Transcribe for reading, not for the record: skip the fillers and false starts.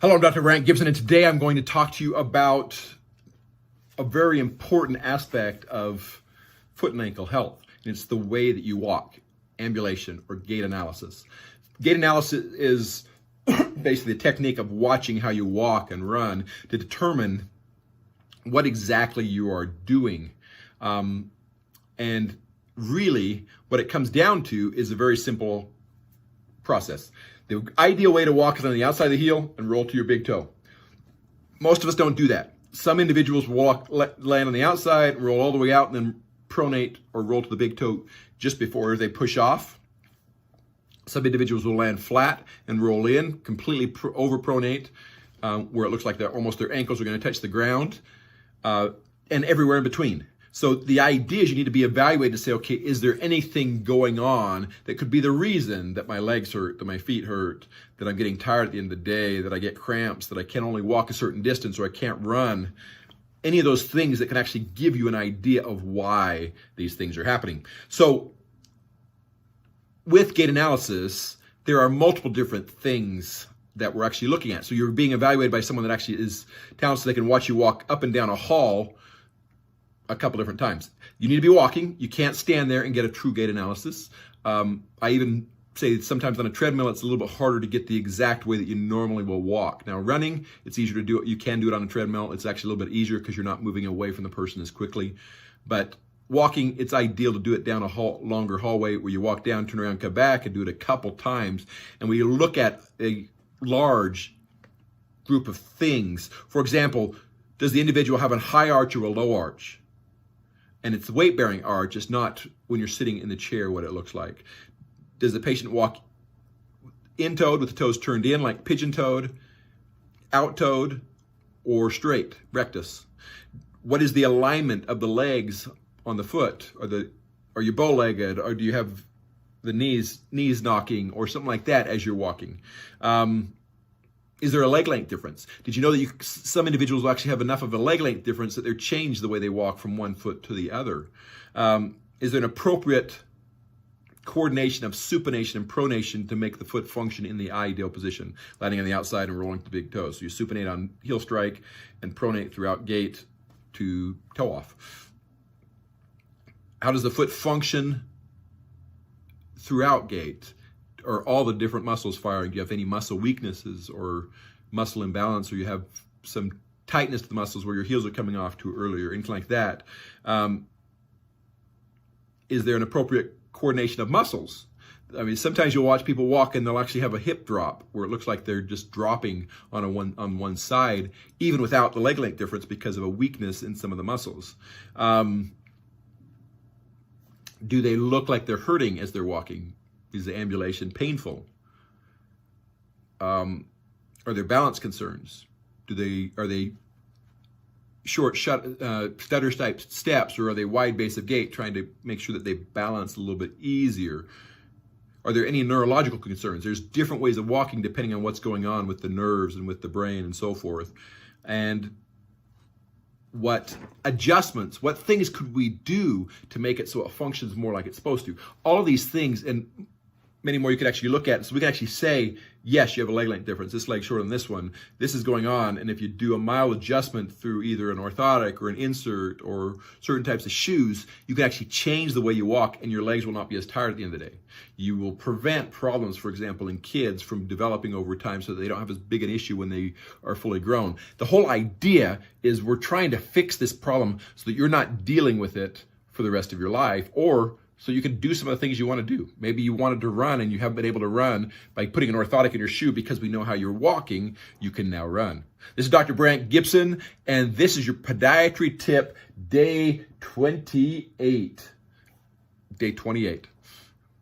Hello, I'm Dr. Brandt Gibson, and today I'm going to talk to you about a very important aspect of foot and ankle health, and it's the way that you walk, ambulation or gait analysis. Gait analysis is basically the technique of watching how you walk and run to determine what exactly you are doing. And really, what it comes down to is a very simple process. The ideal way to walk is on the outside of the heel and roll to your big toe. Most of us don't do that. Some individuals land on the outside, roll all the way out, and then pronate or roll to the big toe just before they push off. Some individuals will land flat and roll in, completely over pronate, where it looks like their ankles are going to touch the ground, and everywhere in between. So the idea is you need to be evaluated to say, okay, is there anything going on that could be the reason that my legs hurt, that my feet hurt, that I'm getting tired at the end of the day, that I get cramps, that I can only walk a certain distance or I can't run? Any of those things that can actually give you an idea of why these things are happening. So with gait analysis, there are multiple different things that we're actually looking at. So you're being evaluated by someone that actually is talented so they can watch you walk up and down a hall a couple different times. You need to be walking. You can't stand there and get a true gait analysis. I even say sometimes on a treadmill, it's a little bit harder to get the exact way that you normally will walk. Now running, it's easier to do it. You can do it on a treadmill. It's actually a little bit easier because you're not moving away from the person as quickly. But walking, it's ideal to do it down a longer hallway where you walk down, turn around, come back, and do it a couple times. And we look at a large group of things. For example, does the individual have a high arch or a low arch? And it's the weight-bearing arch, it's not when you're sitting in the chair what it looks like. Does the patient walk in-toed with the toes turned in, like pigeon-toed, out-toed, or straight, rectus? What is the alignment of the legs on the foot? Are you bow-legged, or do you have the knees knocking, or something like that as you're walking? Is there a leg length difference? Did you know that some individuals will actually have enough of a leg length difference that they're changed the way they walk from one foot to the other? Is there an appropriate coordination of supination and pronation to make the foot function in the ideal position, landing on the outside and rolling to the big toe? So you supinate on heel strike and pronate throughout gait to toe off. How does the foot function throughout gait? Or all the different muscles firing? Do you have any muscle weaknesses or muscle imbalance, or you have some tightness to the muscles where your heels are coming off too early or anything like that? Is there an appropriate coordination of muscles? I mean, sometimes you'll watch people walk and they'll actually have a hip drop where it looks like they're just dropping on one side, even without the leg length difference because of a weakness in some of the muscles. Do they look like they're hurting as they're walking? Is the ambulation painful? Are there balance concerns? Are they short stutter type steps, or are they wide base of gait, trying to make sure that they balance a little bit easier? Are there any neurological concerns? There's different ways of walking depending on what's going on with the nerves and with the brain and so forth. And what adjustments, what things could we do to make it so it functions more like it's supposed to? All of these things and many more you could actually look at. So we can actually say, yes, you have a leg length difference. This leg's shorter than this one. This is going on. And if you do a mild adjustment through either an orthotic or an insert or certain types of shoes, you can actually change the way you walk and your legs will not be as tired at the end of the day. You will prevent problems, for example, in kids from developing over time so that they don't have as big an issue when they are fully grown. The whole idea is we're trying to fix this problem so that you're not dealing with it for the rest of your life, or so you can do some of the things you want to do. Maybe you wanted to run and you haven't been able to run. By putting an orthotic in your shoe, because we know how you're walking, you can now run. This is Dr. Brandt Gibson, and this is your podiatry tip, day 28. Day 28.